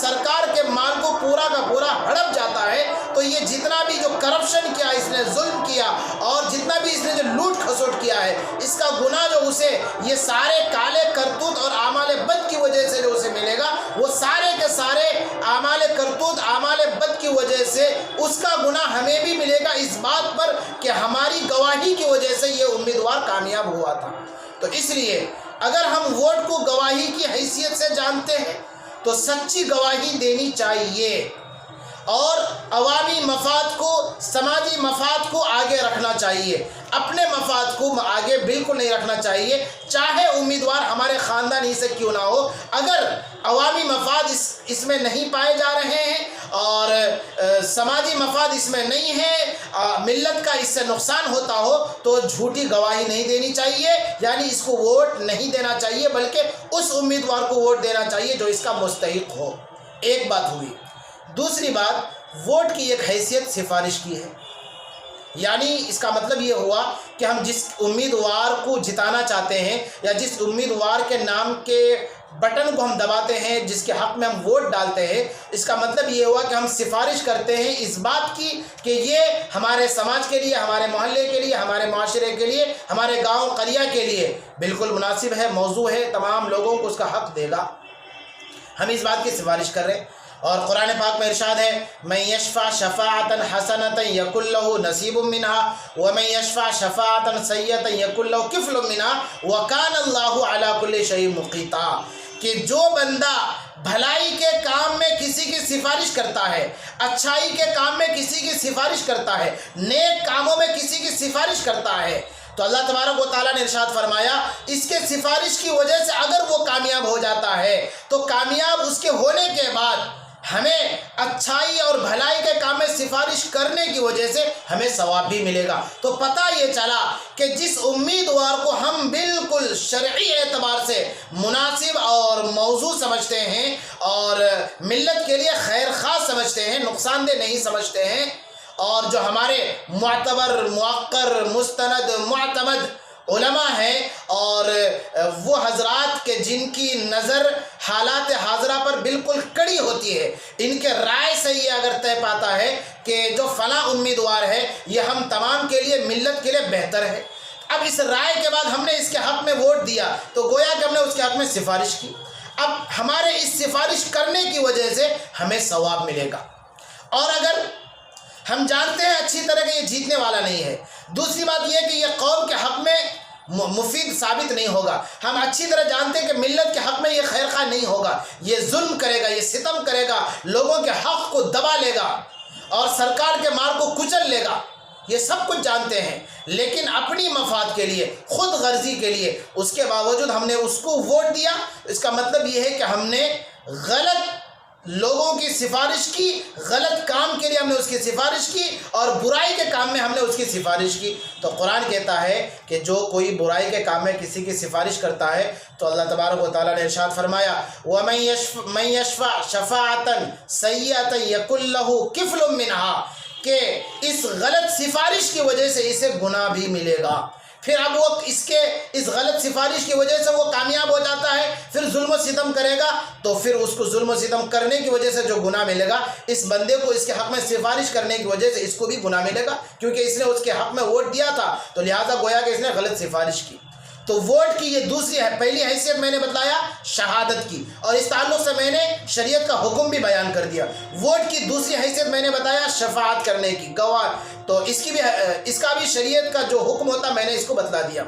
سرکار کے مال کو پورا کا پورا ہڑپ جاتا ہے، تو یہ جتنا بھی جو کرپشن کیا، اس نے ظلم کیا، اور جتنا بھی اس نے جو لوٹ کھسوٹ کیا ہے، اس کا گناہ جو اسے یہ سارے کالے کرتوت اور اعمال بد کی وجہ سے جو اسے ملے گا، وہ سارے کے سارے اعمال کرتوت، اعمال بد کی وجہ سے اس کا گناہ ہمیں بھی ملے گا، اس بات پر کہ ہماری گواہی کی وجہ سے یہ امیدوار کامیاب ہوا تھا۔ تو اس لیے اگر ہم ووٹ کو گواہی کی حیثیت سے جانتے ہیں تو سچی گواہی دینی چاہیے، اور عوامی مفاد کو، سماجی مفاد کو آگے رکھنا چاہیے، اپنے مفاد کو آگے بالکل نہیں رکھنا چاہیے، چاہے امیدوار ہمارے خاندان ہی سے کیوں نہ ہو۔ اگر عوامی مفاد اس میں نہیں پائے جا رہے ہیں اور سماجی مفاد اس میں نہیں ہے، ملت کا اس سے نقصان ہوتا ہو، تو جھوٹی گواہی نہیں دینی چاہیے، یعنی اس کو ووٹ نہیں دینا چاہیے، بلکہ اس امیدوار کو ووٹ دینا چاہیے جو اس کا مستحق ہو۔ ایک بات ہوئی۔ دوسری بات، ووٹ کی ایک حیثیت سفارش کی ہے، یعنی اس کا مطلب یہ ہوا کہ ہم جس امیدوار کو جتانا چاہتے ہیں، یا جس امیدوار کے نام کے بٹن کو ہم دباتے ہیں، جس کے حق میں ہم ووٹ ڈالتے ہیں، اس کا مطلب یہ ہوا کہ ہم سفارش کرتے ہیں اس بات کی کہ یہ ہمارے سماج کے لیے، ہمارے محلے کے لیے، ہمارے معاشرے کے لیے، ہمارے گاؤں قریہ کے لیے بالکل مناسب ہے، موضوع ہے، تمام لوگوں کو اس کا حق دے گا۔ ہم اس بات کی سفارش کر رہے ہیں، اور قرآن پاک میں ارشاد ہے، من یشفع شفاعۃ حسنۃ یکن لہ نصیب منها ومن یشفع شفاعۃ سیئۃ یکن لہ کفل منها وکان اللہ علی کل شیء مقیتا، کہ جو بندہ بھلائی کے کام میں کسی کی سفارش کرتا ہے، اچھائی کے کام میں کسی کی سفارش کرتا ہے، نیک کاموں میں کسی کی سفارش کرتا ہے، تو اللہ تبارک و تعالیٰ نے ارشاد فرمایا اس کے سفارش کی وجہ سے اگر وہ کامیاب ہو جاتا ہے تو کامیاب اس کے ہونے کے بعد ہمیں اچھائی اور بھلائی کے کام میں سفارش کرنے کی وجہ سے ہمیں ثواب بھی ملے گا۔ تو پتہ یہ چلا کہ جس امیدوار کو ہم بالکل شرعی اعتبار سے مناسب اور موضوع سمجھتے ہیں اور ملت کے لیے خیر خواہ سمجھتے ہیں، نقصان دہ نہیں سمجھتے ہیں، اور جو ہمارے معتبر، موقر، مستند، معتمد علماء ہیں، اور وہ حضرات کے جن کی نظر حالات حاضرہ پر بالکل کڑی ہوتی ہے، ان کے رائے سے یہ اگر طے پاتا ہے کہ جو فلاں امیدوار ہے یہ ہم تمام کے لیے، ملت کے لیے بہتر ہے، اب اس رائے کے بعد ہم نے اس کے حق میں ووٹ دیا تو گویا کہ ہم نے اس کے حق میں سفارش کی، اب ہمارے اس سفارش کرنے کی وجہ سے ہمیں ثواب ملے گا۔ اور اگر ہم جانتے ہیں اچھی طرح کہ یہ جیتنے والا نہیں ہے، دوسری بات یہ کہ یہ قوم کے حق میں مفید ثابت نہیں ہوگا، ہم اچھی طرح جانتے ہیں کہ ملت کے حق میں یہ خیر خواہ نہیں ہوگا، یہ ظلم کرے گا، یہ ستم کرے گا، لوگوں کے حق کو دبا لے گا اور سرکار کے مال کو کچل لے گا، یہ سب کچھ جانتے ہیں، لیکن اپنی مفاد کے لیے، خود غرضی کے لیے، اس کے باوجود ہم نے اس کو ووٹ دیا، اس کا مطلب یہ ہے کہ ہم نے غلط لوگوں کی سفارش کی، غلط کام کے لیے ہم نے اس کی سفارش کی، اور برائی کے کام میں ہم نے اس کی سفارش کی۔ تو قرآن کہتا ہے کہ جو کوئی برائی کے کام میں کسی کی سفارش کرتا ہے تو اللہ تبارک و تعالیٰ نے ارشاد فرمایا وَمَن يَشْفَعْ شَفَاعَةً سَيِّئَةً يَكُن لَّهُ كِفْلٌ مِّنْهَا، کہ اس غلط سفارش کی وجہ سے اسے گناہ بھی ملے گا۔ پھر اب وہ اس غلط سفارش کی وجہ سے وہ کامیاب ہو جاتا ہے، پھر ظلم و ستم کرے گا تو پھر اس کو ظلم و ستم کرنے کی وجہ سے جو گناہ ملے گا، اس بندے کو اس کے حق میں سفارش کرنے کی وجہ سے اس کو بھی گناہ ملے گا، کیونکہ اس نے اس کے حق میں ووٹ دیا تھا تو لہٰذا گویا کہ اس نے غلط سفارش کی۔ تو ووٹ کی یہ دوسری ہے، پہلی حیثیت میں نے بتلایا شہادت کی، اور اس تعلق سے میں نے شریعت کا حکم بھی بیان کر دیا۔ ووٹ کی دوسری حیثیت میں نے بتایا شفاعت کرنے کی، گواہ، تو اس کا بھی شریعت کا جو حکم ہوتا میں نے اس کو بتلا دیا۔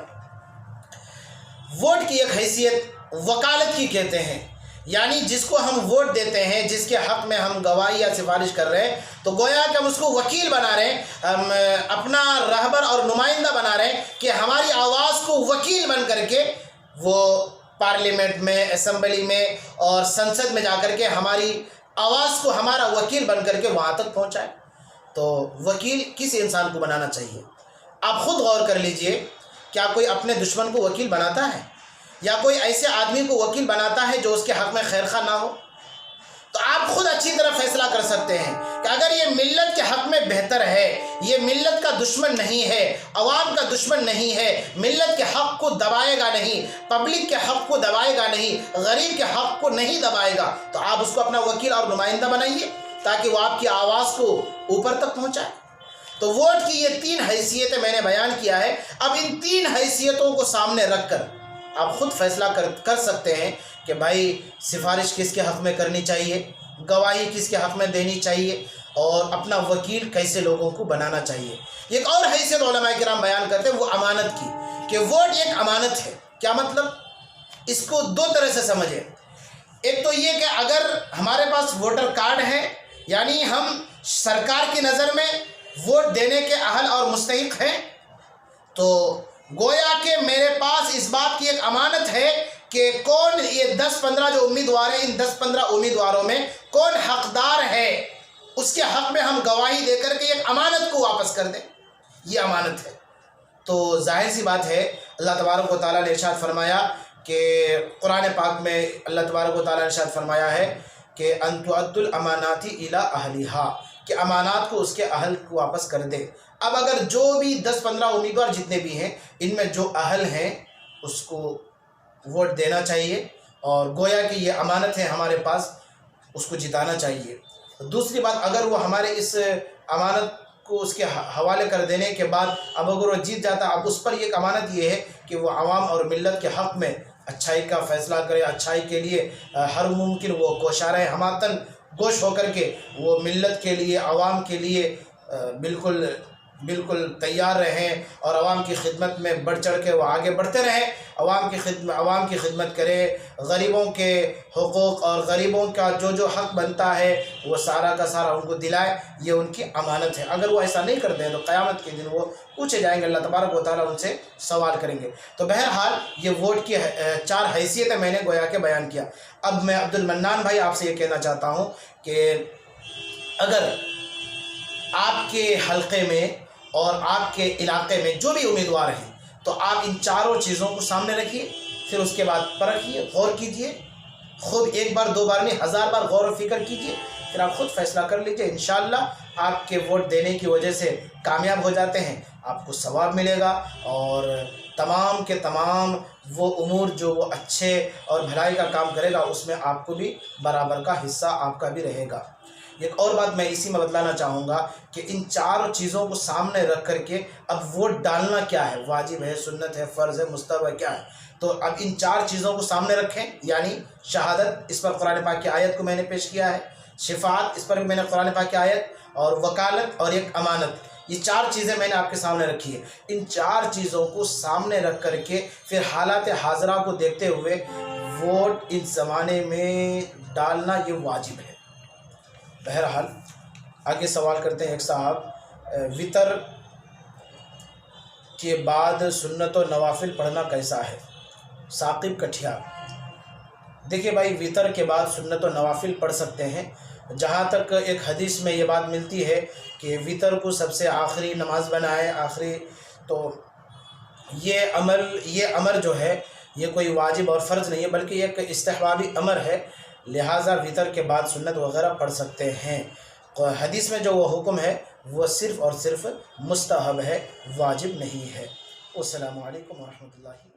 ووٹ کی ایک حیثیت وکالت کی کہتے ہیں، یعنی جس کو ہم ووٹ دیتے ہیں، جس کے حق میں ہم گواہی یا سفارش کر رہے ہیں، تو گویا کہ ہم اس کو وکیل بنا رہے ہیں، ہم اپنا رہبر اور نمائندہ بنا رہے ہیں کہ ہماری آواز کو وکیل بن کر کے وہ پارلیمنٹ میں، اسمبلی میں اور سنسد میں جا کر کے ہماری آواز کو ہمارا وکیل بن کر کے وہاں تک پہنچائے۔ تو وکیل کس انسان کو بنانا چاہیے؟ آپ خود غور کر لیجئے، کیا کوئی اپنے دشمن کو وکیل بناتا ہے؟ یا کوئی ایسے آدمی کو وکیل بناتا ہے جو اس کے حق میں خیر خواہ نہ ہو؟ تو آپ خود اچھی طرح فیصلہ کر سکتے ہیں کہ اگر یہ ملت کے حق میں بہتر ہے، یہ ملت کا دشمن نہیں ہے، عوام کا دشمن نہیں ہے، ملت کے حق کو دبائے گا نہیں، پبلک کے حق کو دبائے گا نہیں، غریب کے حق کو نہیں دبائے گا، تو آپ اس کو اپنا وکیل اور نمائندہ بنائیے تاکہ وہ آپ کی آواز کو اوپر تک پہنچائے۔ تو ووٹ کی یہ 3 حیثیتیں میں نے بیان کیا ہے۔ اب ان 3 حیثیتوں کو سامنے رکھ کر آپ خود فیصلہ کر سکتے ہیں کہ بھائی سفارش کس کے حق میں کرنی چاہیے، گواہی کس کے حق میں دینی چاہیے، اور اپنا وکیل کیسے لوگوں کو بنانا چاہیے۔ ایک اور حیثیت علماء کرام بیان کرتے ہیں وہ امانت کی، کہ ووٹ ایک امانت ہے۔ کیا مطلب؟ اس کو 2 طرح سے سمجھیں۔ ایک تو یہ کہ اگر ہمارے پاس ووٹر کارڈ ہے، یعنی ہم سرکار کی نظر میں ووٹ دینے کے اہل اور مستحق ہیں، تو گویا کہ میرے پاس اس بات کی ایک امانت ہے کہ کون یہ 10-15 جو امیدوار ہیں، ان 10-15 امیدواروں میں کون حقدار ہے، اس کے حق میں ہم گواہی دے کر کے ایک امانت کو واپس کر دیں، یہ امانت ہے۔ تو ظاہر سی بات ہے، اللہ تبارک و تعالیٰ نے ارشاد فرمایا کہ قرآن پاک میں اللہ تبارک و تعالیٰ نے ارشاد فرمایا ہے کہ ان تؤدوا الامانات الی اہلھا، کہ امانات کو اس کے اہل کو واپس کر دے۔ اب اگر جو بھی 10-15 امیدوار جتنے بھی ہیں، ان میں جو اہل ہیں اس کو ووٹ دینا چاہیے، اور گویا کہ یہ امانت ہے ہمارے پاس، اس کو جتانا چاہیے۔ دوسری بات، اگر وہ ہمارے اس امانت کو اس کے حوالے کر دینے کے بعد اب اگر وہ جیت جاتا، اب اس پر ایک امانت یہ ہے کہ وہ عوام اور ملت کے حق میں اچھائی کا فیصلہ کرے، اچھائی کے لیے ہر ممکن وہ کوشاں ہماتن گوش ہو کر کے وہ ملت کے لیے، عوام کے لیے بالکل تیار رہیں، اور عوام کی خدمت میں بڑھ چڑھ کے وہ آگے بڑھتے رہیں، عوام کی خدمت کرے، غریبوں کے حقوق اور غریبوں کا جو حق بنتا ہے وہ سارا کا سارا ان کو دلائے، یہ ان کی امانت ہے۔ اگر وہ ایسا نہیں کرتے ہیں تو قیامت کے دن وہ پوچھے جائیں گے، اللہ تبارک و تعالیٰ ان سے سوال کریں گے۔ تو بہرحال یہ ووٹ کی 4 حیثیتیں میں نے گویا کے بیان کیا۔ اب میں عبد المنان بھائی آپ سے یہ کہنا چاہتا ہوں کہ اگر آپ کے حلقے میں اور آپ کے علاقے میں جو بھی امیدوار ہیں، تو آپ ان 4 چیزوں کو سامنے رکھیے، پھر اس کے بعد پرکھیے، غور کیجیے، خود 1 بار 2 بار نہیں 1000 بار غور و فکر کیجیے، پھر آپ خود فیصلہ کر لیجیے۔ انشاءاللہ آپ کے ووٹ دینے کی وجہ سے کامیاب ہو جاتے ہیں، آپ کو ثواب ملے گا، اور تمام کے تمام وہ امور جو وہ اچھے اور بھلائی کا کام کرے گا اس میں آپ کو بھی برابر کا حصہ آپ کا بھی رہے گا۔ ایک اور بات میں اسی میں بتلانا چاہوں گا کہ ان 4 چیزوں کو سامنے رکھ کر کے اب ووٹ ڈالنا کیا ہے، واجب ہے، سنت ہے، فرض ہے، مستحب ہے، کیا ہے، تو اب ان 4 چیزوں کو سامنے رکھیں، یعنی شہادت، اس پر قرآن پاک کی آیت کو میں نے پیش کیا ہے، شفاعت، اس پر بھی میں نے قرآن پاک کی آیت، اور وکالت اور ایک امانت، یہ 4 چیزیں میں نے آپ کے سامنے رکھی ہے۔ ان 4 چیزوں کو سامنے رکھ کر کے پھر حالات حاضرہ کو دیکھتے ہوئے ووٹ اس زمانے میں ڈالنا یہ واجب ہے۔ بہرحال آگے سوال کرتے ہیں ایک صاحب، وطر کے بعد سنت و نوافل پڑھنا کیسا ہے؟ ثاقب کٹھیا، دیکھیے بھائی، وطر کے بعد سنت و نوافل پڑھ سکتے ہیں، جہاں تک ایک حدیث میں یہ بات ملتی ہے کہ وطر کو سب سے آخری نماز بنائے، آخری، تو یہ امر جو ہے یہ کوئی واجب اور فرض نہیں ہے، بلکہ ایک استحبابی امر ہے، لہٰذا وطر کے بعد سنت وغیرہ پڑھ سکتے ہیں۔ حدیث میں جو وہ حکم ہے وہ صرف اور صرف مستحب ہے، واجب نہیں ہے۔ السلام علیکم ورحمۃ اللہ۔